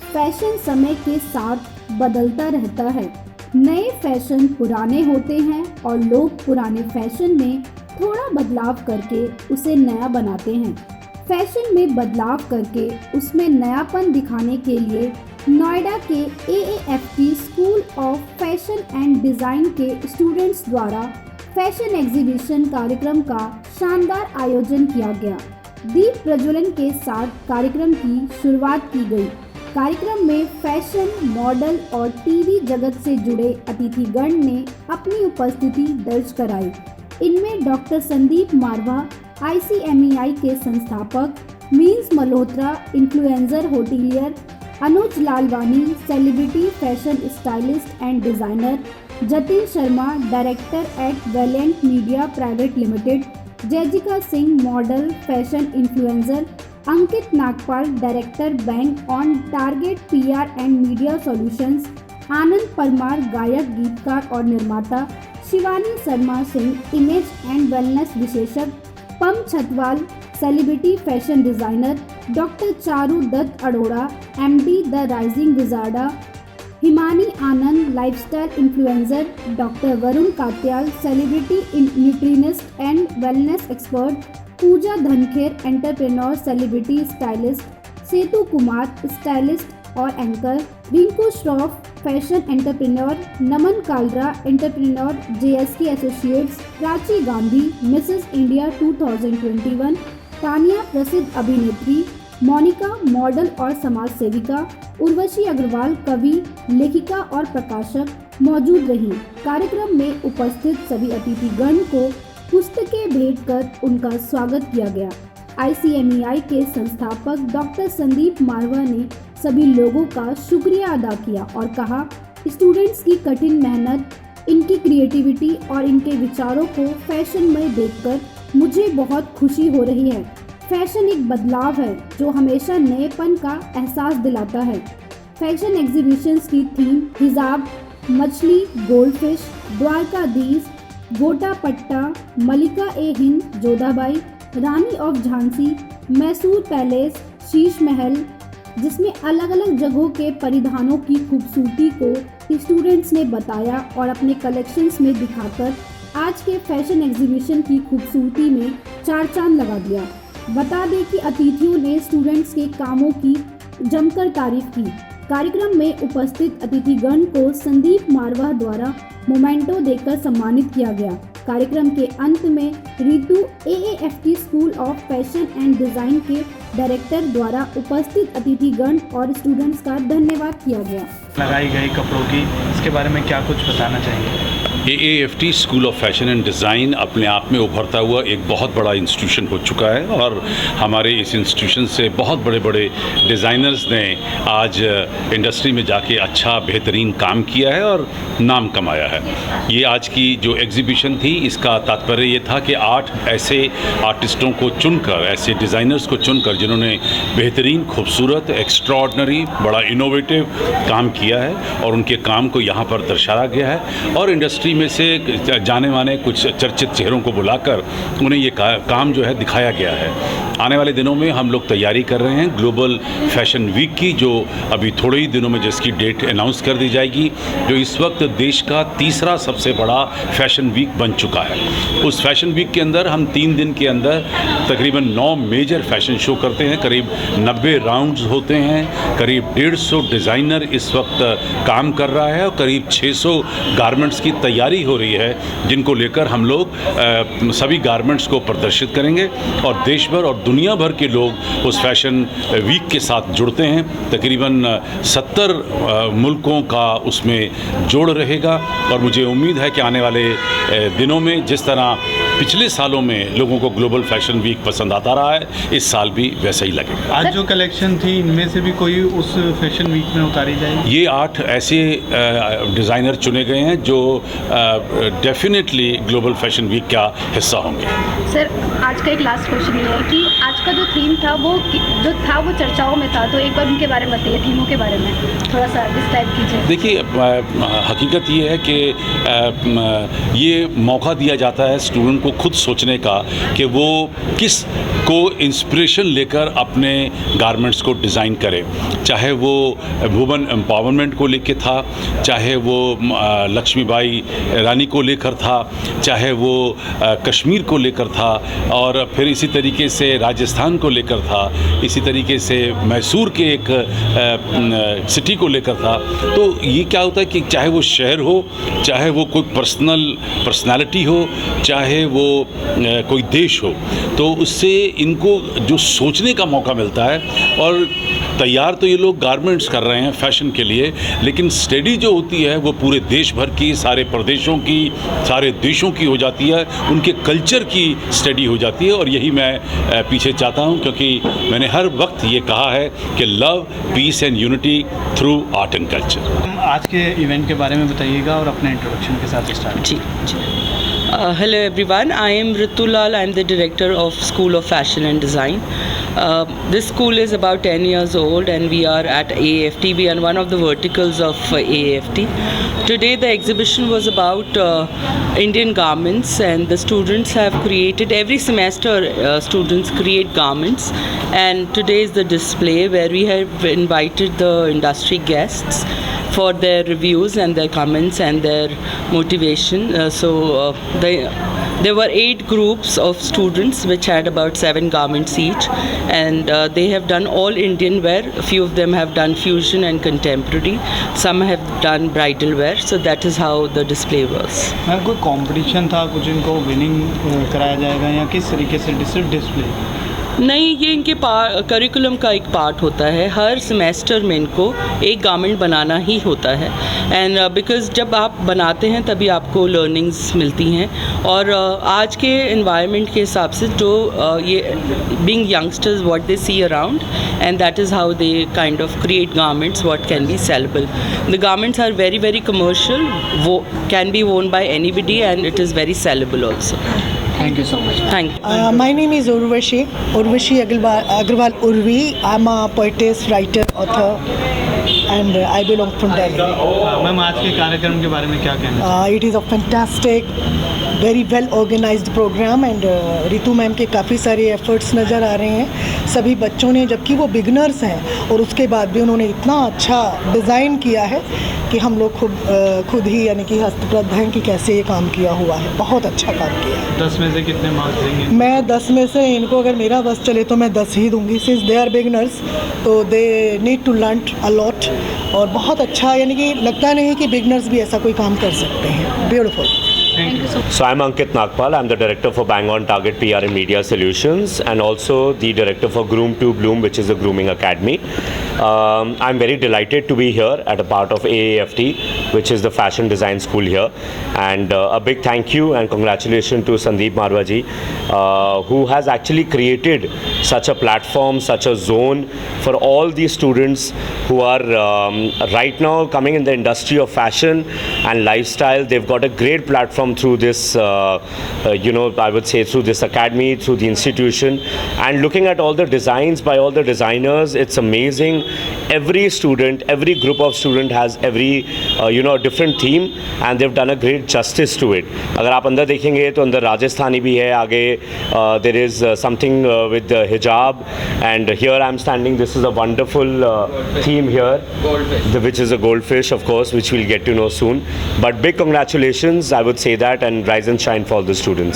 Fashion समय के साथ बदलता रहता है। नए फैशन पुराने होते हैं और लोग पुराने फैशन में थोड़ा बदलाव करके उसे नया बनाते हैं। फैशन में बदलाव करके उसमें नयापन दिखाने के लिए नोएडा के AAFT school of fashion and design के स्टूडेंट्स द्वारा फैशन एग्जीबिशन कार्यक्रम का शानदार आयोजन किया गया। दीप प्रज्वलन के साथ कार्यक्रम की शुरुआत की गई। कार्यक्रम में फैशन, मॉडल और टीवी जगत से जुड़े अतिथिगण ने अपनी उपस्थिति दर्ज कराई। इनमें डॉक्टर संदीप मारवा, ICMEI के संस्थापक, मीन्स Malhotra, influencer hotelier, Anuj Lalwani, celebrity fashion stylist and designer, Jatin Sharma, director at valiant media private limited, Jessica Singh, model, fashion influencer, Ankit Nagpal, director bank on target PR and media solutions, Anand Parmar, गायक, गीतकार और निर्माता, Shivani Sharma Singh, image and wellness विशेषज्ञ, Pam Chhatwal, celebrity fashion designer, doctor Charu Dutt Arora, MD the rising विजार्डा, Himani Anand, lifestyle influencer, doctor Varun Katyal, celebrity nutritionist and wellness expert, Pooja Dhankher, entrepreneur, celebrity stylist, Setu Kumar, stylist और anchor, Rinku Shroff, fashion entrepreneur, Naman Kalra, entrepreneur, JSK associates, Prachi Gandhi, Mrs India 2021, Tania, प्रसिद्ध अभिनेत्री, Monika, model और समाज सेविका, उर्वशी अग्रवाल, कवि, लेखिका और प्रकाशक मौजूद रहीं। कार्यक्रम में उपस्थित सभी अतिथिगण को पुस्तकें भेंट कर उनका स्वागत किया गया। ICMEI के संस्थापक डॉक्टर संदीप मारवा ने सभी लोगों का शुक्रिया अदा किया और कहा, स्टूडेंट्स की कठिन मेहनत, इनकी क्रिएटिविटी और इनके विचारों को फैशन में देखकर मुझे बहुत खुशी हो रही है। फैशन एक बदलाव है जो हमेशा नएपन का एहसास दिलाता है। फैशन एग्जीबिशंस की थीम हिजाब, मछली, गोल्डफिश, द्वारकाधीश, गोटा पट्टा, मलिका हिंद, जोधाबाई, रानी ऑफ झांसी, मैसूर पैलेस, शीश महल, जिसमें अलग अलग जगहों के परिधानों की खूबसूरती को स्टूडेंट्स ने बताया और अपने कलेक्शंस में दिखाकर आज के फैशन एग्जीबिशन की खूबसूरती में चार चांद लगा दिया। बता दें कि अतिथियों ने स्टूडेंट्स के कामों की जमकर तारीफ की। कार्यक्रम में उपस्थित अतिथिगण को संदीप मारवा द्वारा मोमेंटो देकर सम्मानित किया गया। कार्यक्रम के अंत में Ritu, AAFT school of fashion and design के डायरेक्टर द्वारा उपस्थित अतिथिगण और स्टूडेंट्स का धन्यवाद किया गया। लगाई गई कपड़ों की, इसके बारे में क्या कुछ बताना चाहिए? AAFT school of fashion and design अपने आप में उभरता हुआ एक बहुत बड़ा इंस्टीट्यूशन हो चुका है और हमारे इस इंस्टीट्यूशन से बहुत बड़े बड़े डिज़ाइनर्स ने आज इंडस्ट्री में जाके अच्छा बेहतरीन काम किया है और नाम कमाया है। ये आज की जो एग्जीबिशन थी, इसका तात्पर्य ये था कि 8 ऐसे आर्टिस्टों को चुनकर, ऐसे डिज़ाइनर्स को चुनकर जिन्होंने बेहतरीन, खूबसूरत, एक्स्ट्राऑर्डिनरी, बड़ा इनोवेटिव काम किया है और उनके काम को यहाँ पर दर्शाया गया है और इंडस्ट्री में से जाने माने कुछ चर्चित चेहरों को बुलाकर उन्हें ये काम जो है दिखाया गया है। आने वाले दिनों में हम लोग तैयारी कर रहे हैं ग्लोबल फैशन वीक की, जो अभी थोड़े ही दिनों में जिसकी डेट अनाउंस कर दी जाएगी, जो इस वक्त देश का तीसरा सबसे बड़ा फैशन वीक बन चुका है। उस फैशन वीक के अंदर हम 3 दिन के अंदर तकरीबन 9 मेजर फैशन शो करते हैं, करीब 90 राउंड्स होते हैं, करीब 150 डिज़ाइनर इस वक्त काम कर रहा है और करीब 600 गारमेंट्स की तैयारी हो रही है, जिनको लेकर हम लोग सभी गारमेंट्स को प्रदर्शित करेंगे और देश भर और दुनिया भर के लोग उस फैशन वीक के साथ जुड़ते हैं। तकरीबन 70 मुल्कों का उसमें जोड़ रहेगा और मुझे उम्मीद है कि आने वाले दिनों में जिस तरह पिछले सालों में लोगों को ग्लोबल फैशन वीक पसंद आता रहा है, इस साल भी वैसा ही लगेगा। आज जो कलेक्शन थी, इनमें से भी कोई उस फैशन वीक में उतारी जाएगी? ये 8 ऐसे डिज़ाइनर चुने गए हैं जो डेफिनेटली ग्लोबल फैशन वीक का हिस्सा होंगे। सर, आज का एक लास्ट क्वेश्चन ये है कि आज का जो थीम था वो चर्चाओं में था, तो एक बार उनके बारे में बताइए, थीमों के बारे में थोड़ा सा डिस्क्राइब कीजिए। देखिए, हकीकत ये है कि ये मौका दिया जाता है स्टूडेंट को खुद सोचने का कि वो किस को इंस्पिरेशन लेकर अपने गारमेंट्स को डिज़ाइन करे, चाहे वो वुमेन एम्पावरमेंट को लेकर था, चाहे वो लक्ष्मीबाई रानी को लेकर था, चाहे वो कश्मीर को लेकर था, और फिर इसी तरीके से राजस्थान को लेकर था, इसी तरीके से मैसूर के एक सिटी को लेकर था। तो ये क्या होता है कि चाहे वो शहर हो, चाहे वो कोई पर्सनालिटी हो, चाहे वो कोई देश हो, तो उससे इनको जो सोचने का मौका मिलता है। और तैयार तो ये लोग गारमेंट्स कर रहे हैं फैशन के लिए, लेकिन स्टडी जो होती है वो पूरे देश भर की, सारे प्रदेशों की, सारे देशों की हो जाती है, उनके कल्चर की स्टडी हो जाती है। और यही मैं पीछे चाहता हूँ, क्योंकि मैंने हर वक्त ये कहा है कि love, peace and unity through art and culture. आज के इवेंट के बारे में बताइएगा और अपने इंट्रोडक्शन के साथ स्टार्ट। जी। Hello everyone, I am Ritu Lal. I am the director of School of Fashion and Design. This school is about 10 years old and we are at AAFT. We are one of the verticals of AAFT. Today the exhibition was about Indian garments, and the students have created, every semester students create garments, and today is the display where we have invited the industry guests for their reviews and their comments and their motivation. There were 8 groups of students which had about 7 garments each, and they have done all Indian wear. A few of them have done fusion and contemporary. Some have done bridal wear. So that is how the display was. Ma'am, कोई competition था, कुछ इनको winning कराया जाएगा या किस तरीके से डिस्प्ले? नहीं, ये इनके करिकुलम का एक पार्ट होता है। हर सेमेस्टर में इनको एक गारमेंट बनाना ही होता है, एंड बिकॉज़ जब आप बनाते हैं तभी आपको लर्निंग्स मिलती हैं। और आज के एनवायरनमेंट के हिसाब से जो ये being youngsters what they see around, and that is how they kind of create garments what can be saleable. The garments are very very commercial, वो can be worn by anybody, and it is very sellable also. Thank you so much. Thank you. My name is Urvashi Agarwal Urvi. I'm a poetess, writer, author, and I belong from Delhi. Ma'am, आज के कार्यक्रम के बारे में क्या कहना है? It is a fantastic, very well organized program, and Ritu ma'am के काफ़ी सारे efforts नज़र आ रहे हैं सभी बच्चों ने, जबकि वो बिगनर्स हैं और उसके बाद भी उन्होंने इतना अच्छा डिज़ाइन किया है कि हम लोग खुद ही यानी कि हस्तप्रद हैं कि कैसे ये काम किया हुआ है। बहुत अच्छा काम किया है। 10 में से कितने मार्क्स देंगे? मैं 10 में से इनको, अगर मेरा बस चले तो मैं 10 ही दूंगी, सिंस दे आर बिगनर्स, तो they need to learn a lot. और बहुत अच्छा, यानी कि लगता नहीं कि बिगनर्स भी ऐसा कोई काम कर सकते हैं। Beautiful. Thank you. So I'm Ankit Nagpal. I'm the director for Bang On Target PR and Media Solutions, and also the director for Groom to Bloom, which is a grooming academy. I'm very delighted to be here at a part of AAFT, which is the fashion design school here. And a big thank you and congratulations to Sandeep Marwaji, who has actually created such a platform, such a zone for all these students who are right now coming in the industry of fashion and lifestyle. They've got a great platform through this, I would say through this academy, through the institution, and looking at all the designs by all the designers, it's amazing. Every student, every group of student has every different theme, and they've done a great justice to it. अगर आप अंदर देखेंगे तो अंदर राजस्थानी भी है, आगे there is something with the hijab, and here I'm standing. This is a wonderful theme here, which is a goldfish, of course, which we'll get to know soon. But big congratulations, I would say that, and rise and shine for all the students.